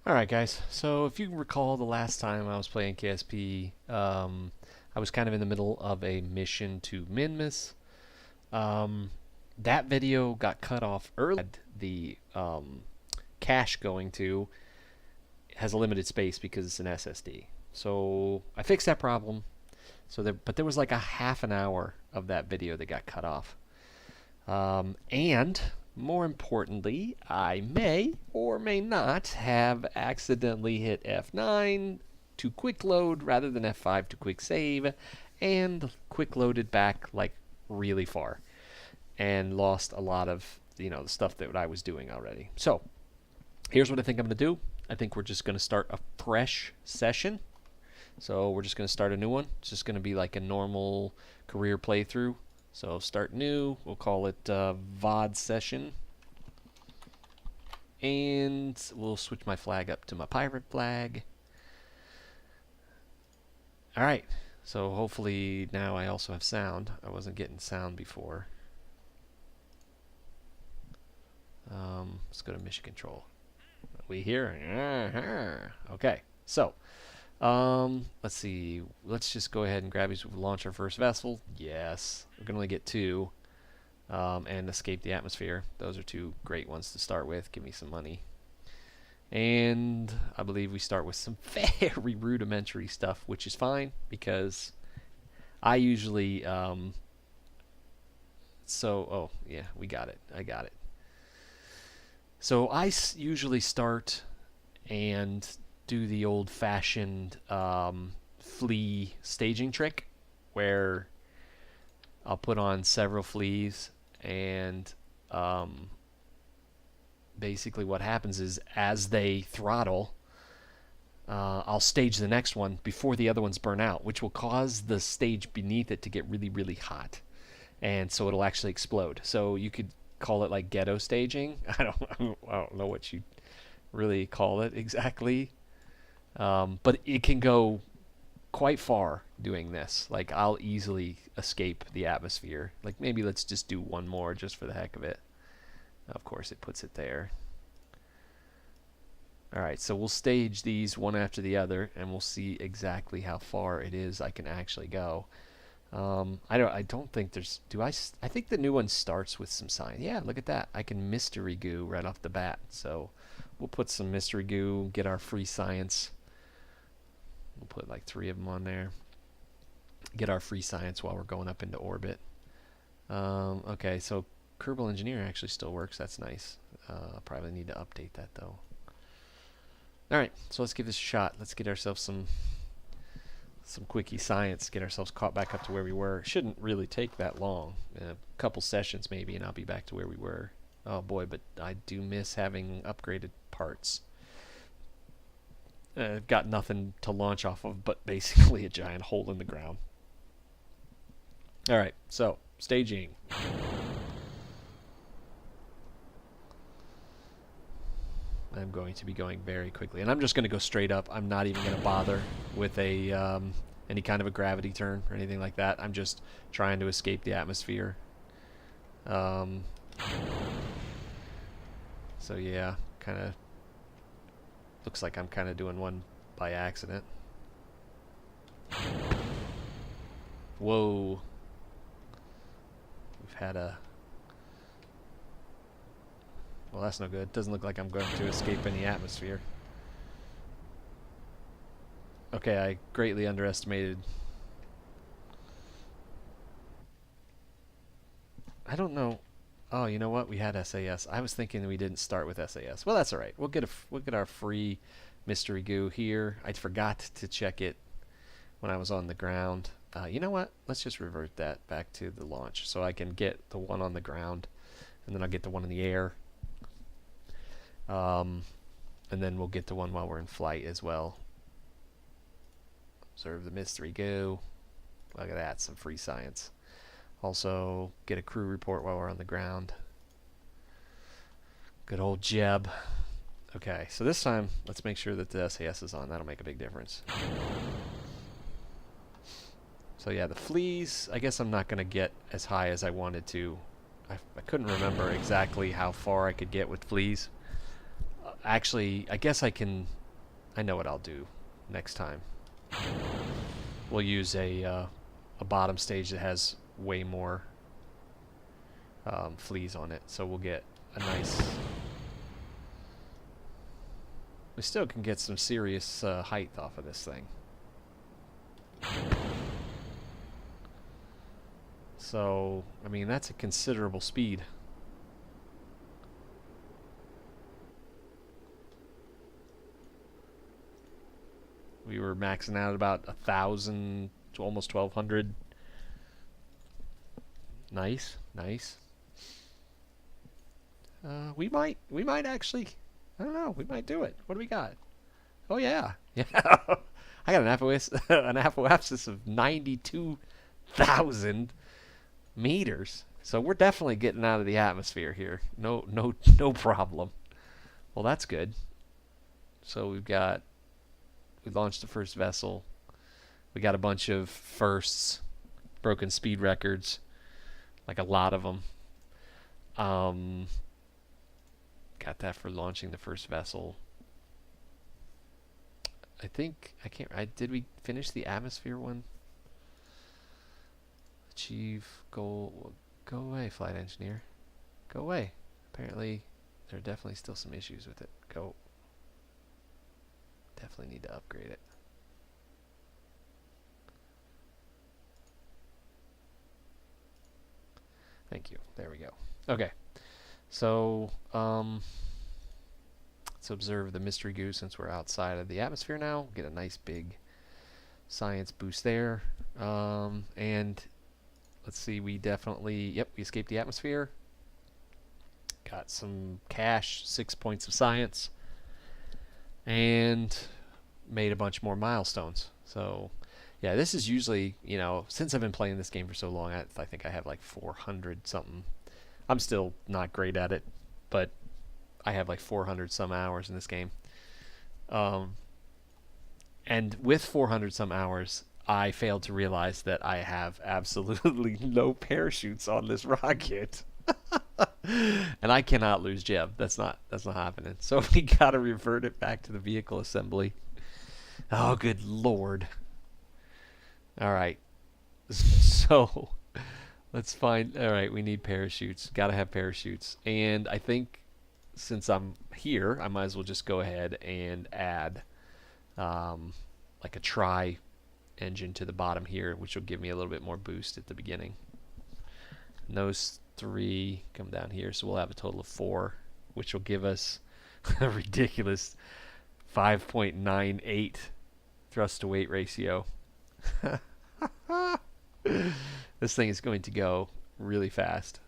Alright guys, so if you recall the last time I was playing KSP, I was kind of in the middle of a mission to Minmus. Um, that video got cut off early. The cache going to has a limited space because it's an SSD. So I fixed that problem. But there was like a half an hour of that video that got cut off. And more importantly, I may or may not have accidentally hit F9 to quick load rather than F5 to quick save, and quick loaded back like really far and lost a lot of the stuff that I was doing already. So here's what I think I'm going to do. I think we're just going to start a fresh session. So we're just going to start a new one. It's just going to be like a normal career playthrough. So start new, we'll call it VOD session. And we'll switch my flag up to my pirate flag. Alright, so hopefully now I also have sound. I wasn't getting sound before. Let's go to mission control. Are we here? Okay, so let's see. Let's just go ahead and grab these. Launch our first vessel. Yes. We're going to only get two. And escape the atmosphere. Those are two great ones to start with. Give me some money. And I believe we start with some very rudimentary stuff, which is fine because I usually... oh, yeah, we got it. I got it. So I usually start and do the old-fashioned flea staging trick where I'll put on several fleas, and basically what happens is as they throttle, I'll stage the next one before the other ones burn out, which will cause the stage beneath it to get really, really hot, and so it'll actually explode. So you could call it like ghetto staging. I don't know what you really call it exactly. But it can go quite far doing this. Like, I'll easily escape the atmosphere. Like, maybe let's just do one more just for the heck of it. Of course, it puts it there. Alright, so we'll stage these one after the other, and we'll see exactly how far it is I can actually go. I don't think there's... I think the new one starts with some sign. Yeah, look at that. I can mystery goo right off the bat. So we'll put some mystery goo, get our free science. We'll put like 3 of them on there. Get our free science while we're going up into orbit. Okay, so Kerbal Engineer actually still works. That's nice. Probably need to update that though. Alright, so let's give this a shot. Let's get ourselves some quickie science. Get ourselves caught back up to where we were. Shouldn't really take that long. A couple sessions maybe and I'll be back to where we were. Oh boy, but I do miss having upgraded parts. I've got nothing to launch off of but basically a giant hole in the ground. Alright, so, staging. I'm going to be going very quickly. And I'm just going to go straight up. I'm not even going to bother with a any kind of a gravity turn or anything like that. I'm just trying to escape the atmosphere. So yeah, kind of... Looks like I'm kind of doing one by accident. Whoa. We've had a... Well, that's no good. Doesn't look like I'm going to escape any atmosphere. Okay, I greatly underestimated... I don't know... Oh, you know what? We had SAS. I was thinking we didn't start with SAS. Well, that's all right. We'll get our free mystery goo here. I forgot to check it when I was on the ground. You know what? Let's just revert that back to the launch so I can get the one on the ground, and then I'll get the one in the air. And then we'll get the one while we're in flight as well. Observe the mystery goo. Look at that, some free science. Also, get a crew report while we're on the ground. Good old Jeb. Okay, so this time, let's make sure that the SAS is on. That'll make a big difference. So yeah, the fleas, I guess I'm not going to get as high as I wanted to. I couldn't remember exactly how far I could get with fleas. Actually, I guess I can I know what I'll do next time. We'll use a bottom stage that has way more fleas on it, so we'll get a nice. We still can get some serious height off of this thing. So, I mean, that's a considerable speed. We were maxing out at about 1,000 to almost 1,200. Nice, nice. We might actually. I don't know. We might do it. What do we got? Oh yeah, yeah. I got an apoapsis of 92,000 meters. So we're definitely getting out of the atmosphere here. No problem. Well, that's good. So we launched the first vessel. We got a bunch of firsts, broken speed records, like a lot of them. Got that for launching the first vessel. I think did we finish the atmosphere one? Achieve goal. Go away, flight engineer. Go away. Apparently, there are definitely still some issues with it. Go. Definitely need to upgrade it. Thank you. There we go. Okay. So, let's observe the mystery goo since we're outside of the atmosphere now. Get a nice big science boost there. And let's see, we escaped the atmosphere. Got some cash, 6 points of science. And made a bunch more milestones. So, yeah, this is usually, since I've been playing this game for so long, I think I have like 400 something. I'm still not great at it, but I have like 400 some hours in this game. And with 400 some hours, I failed to realize that I have absolutely no parachutes on this rocket. And I cannot lose Jeb. That's not happening. So we got to revert it back to the vehicle assembly. Oh, good Lord. All right. So let's find. All right, we need parachutes. Got to have parachutes. And I think since I'm here, I might as well just go ahead and add like a tri engine to the bottom here, which will give me a little bit more boost at the beginning. And those 3 come down here, so we'll have a total of 4, which will give us a ridiculous 5.98 thrust to weight ratio. This thing is going to go really fast.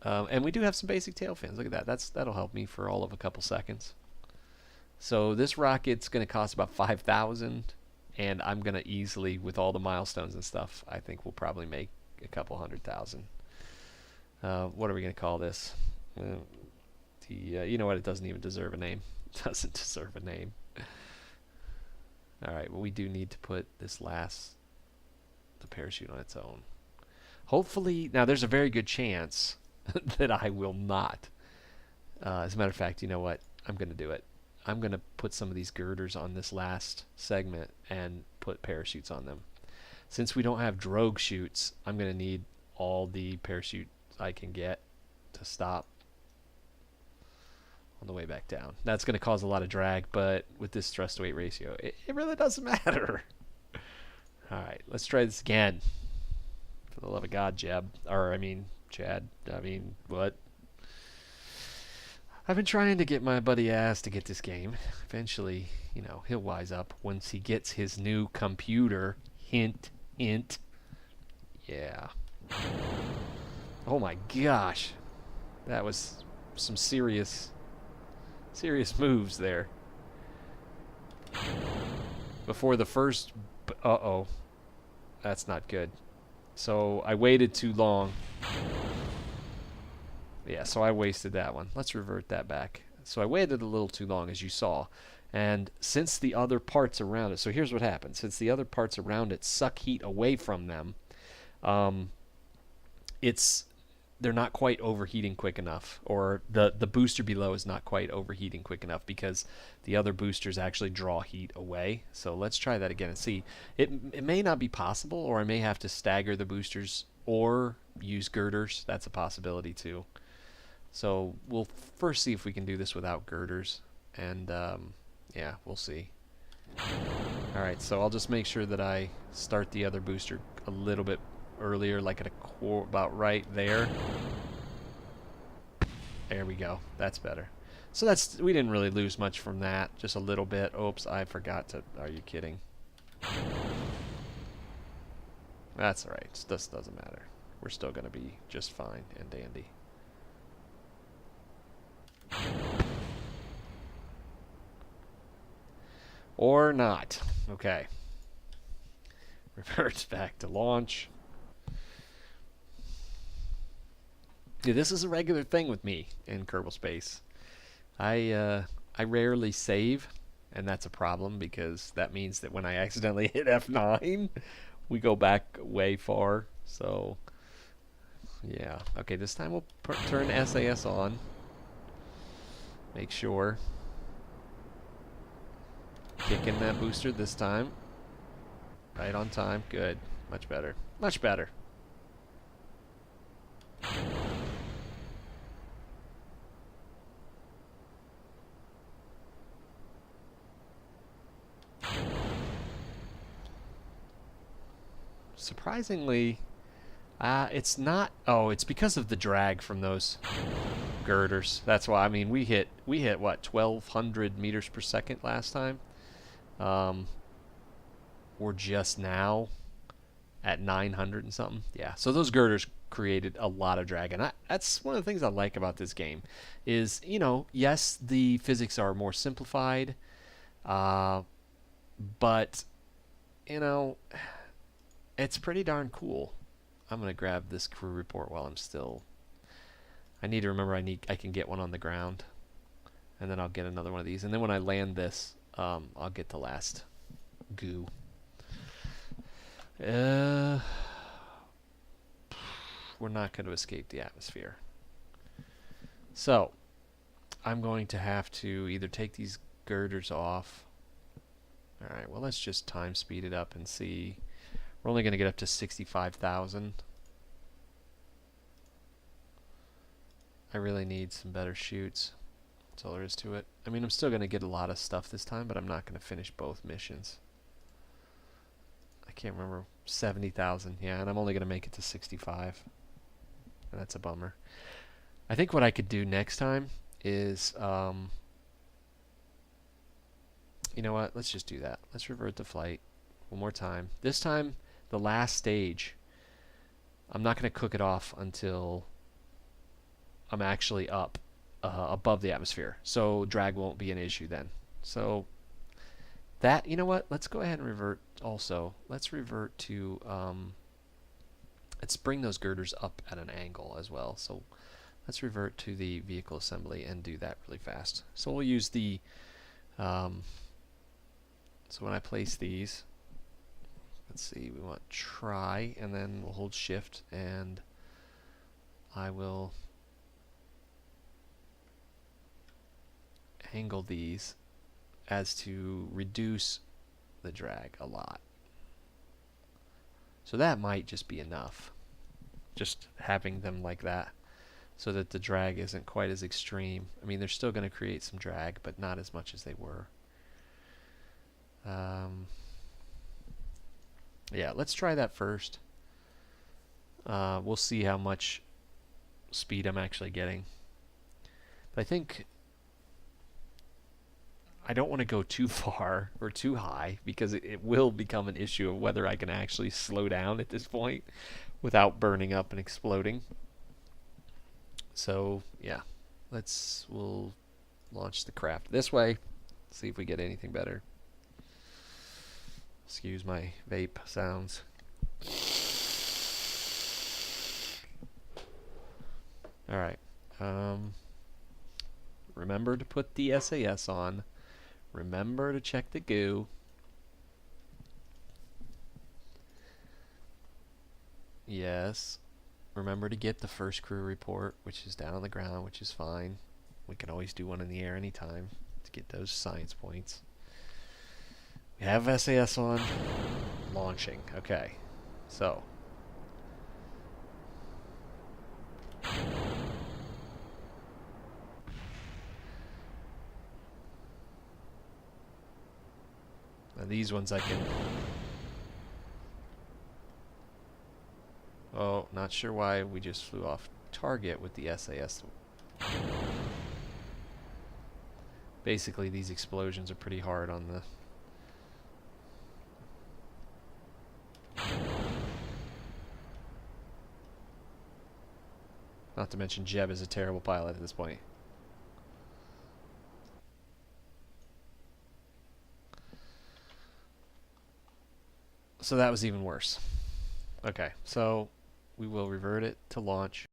And we do have some basic tail fins. Look at that. That'll help me for all of a couple seconds. So this rocket's going to cost about 5,000, and I'm going to easily, with all the milestones and stuff, I think we'll probably make a couple 100,000. What are we going to call this? You know what? It doesn't even deserve a name. It doesn't deserve a name. All right. Well, we do need to put the parachute on its own. Hopefully, now there's a very good chance that I will not. As a matter of fact, you know what? I'm going to do it. I'm going to put some of these girders on this last segment and put parachutes on them. Since we don't have drogue chutes, I'm going to need all the parachute I can get to stop on the way back down. That's going to cause a lot of drag, but with this thrust to weight ratio, it really doesn't matter. All right, let's try this again. For the love of God, Chad. What? I've been trying to get my buddy Ass to get this game. Eventually, he'll wise up once he gets his new computer. Hint, hint. Yeah. Oh my gosh. That was some serious moves there. Before the first... Uh-oh. That's not good. So I waited too long. Yeah, so I wasted that one. Let's revert that back. So I waited a little too long, as you saw. And since the other parts around it... So here's what happens. Since the other parts around it suck heat away from them, it's they're not quite overheating quick enough, or the booster below is not quite overheating quick enough because the other boosters actually draw heat away. So let's try that again and see. It may not be possible, or I may have to stagger the boosters or use girders. That's a possibility too. So we'll first see if we can do this without girders, and yeah, we'll see. Alright, so I'll just make sure that I start the other booster a little bit earlier, like at about right there. There we go. That's better. So we didn't really lose much from that, just a little bit. Oops, I forgot to. Are you kidding? That's alright. This doesn't matter. We're still going to be just fine and dandy. Or not. Okay. Reverts back to launch. Yeah, this is a regular thing with me in Kerbal Space. I rarely save, and that's a problem because that means that when I accidentally hit F9, we go back way far. So, yeah. Okay, this time we'll turn SAS on. Make sure. Kick in that booster this time. Right on time. Good. Much better. Much better. Surprisingly, it's not. Oh, it's because of the drag from those girders. That's why. I mean, we hit what, 1,200 meters per second last time. We're just now at 900 and something. Yeah. So those girders created a lot of drag, and that's one of the things I like about this game. Is, you know, yes, the physics are more simplified, but you know, it's pretty darn cool. I'm gonna grab this crew report while I'm still. I need to remember I can get one on the ground, and then I'll get another one of these. And then when I land this, I'll get the last goo. We're not going to escape the atmosphere. So I'm going to have to either take these girders off. All right. Well, let's just time speed it up and see. We're only going to get up to 65,000. I really need some better chutes. That's all there is to it. I mean, I'm still going to get a lot of stuff this time, but I'm not going to finish both missions. I can't remember. 70,000. Yeah, and I'm only going to make it to 65. And that's a bummer. I think what I could do next time is, you know what? Let's just do that. Let's revert the flight one more time. This time, the last stage, I'm not going to cook it off until I'm actually up above the atmosphere. So drag won't be an issue then. So that, you know what? Let's go ahead and revert also. Let's revert to, let's bring those girders up at an angle as well. So let's revert to the vehicle assembly and do that really fast. So we'll use the, so when I place these, let's see, we want try, and then we'll hold shift, and I will angle these as to reduce the drag a lot. So that might just be enough, just having them like that, so that the drag isn't quite as extreme. I mean, they're still going to create some drag, but not as much as they were. Yeah, let's try that first. We'll see how much speed I'm actually getting. But I think I don't want to go too far or too high, because it will become an issue of whether I can actually slow down at this point without burning up and exploding. So yeah, we'll launch the craft this way, see if we get anything better. Excuse my vape sounds. Alright. Remember to put the SAS on. Remember to check the goo. Yes. remember to get the first crew report, which is down on the ground, which is fine. We can always do one in the air anytime to get those science points. We have SAS on. Launching. Okay. So. Now these ones I can... Oh, not sure why we just flew off target with the SAS. Basically, these explosions are pretty hard on the... Not to mention Jeb is a terrible pilot at this point. So that was even worse. Okay, so we will revert it to launch.